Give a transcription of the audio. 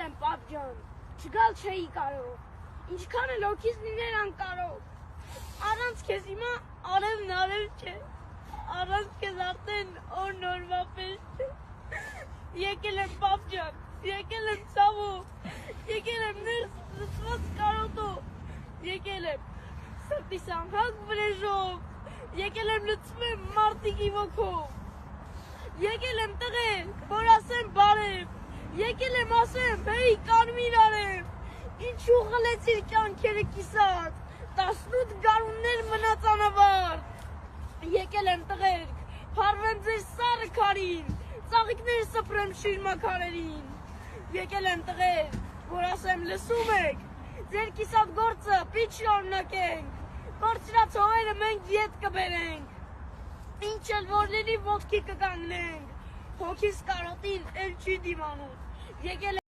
եմ պապ ջան, չգալ չէի կարող, ինչքան էլ հոգիս լիներ անկարող, առանց քեզ հիմա արևն արև չէ, առանց քեզ արդեն օրն օրվա պես չէ, եկել եմ պապ ջան, եկել եմ ցավով, եկել եմ ներս լցված կարոտով, եկել եմ սրտիս անհակ վրեժով, եկել եմ լցվեմ մարդիկի ոգով, եկել եմ տղեր, որ ասեմ բարև, եկել եմ ասեմ, հեյ կարմիր արև, ինչու խլեցիր կյանքերը կիսած, 18 գարուններ մնաց անավարտ, եկել եմ տղեր, փարվեմ ձեր սառը քարին, ծաղիկներ սփռեմ շիրմաքարերին, եկել եմ տղեր, որ ասեմ լսում եք, ձեր կիսատ գործը պիչ շարունակենք, կորցրած հողերը մենք ետ կբերենք, ինչ էլ որ լինի ոտքի կկանգնենք, հոգիս կարոտին էլ չի դիմանում, եկել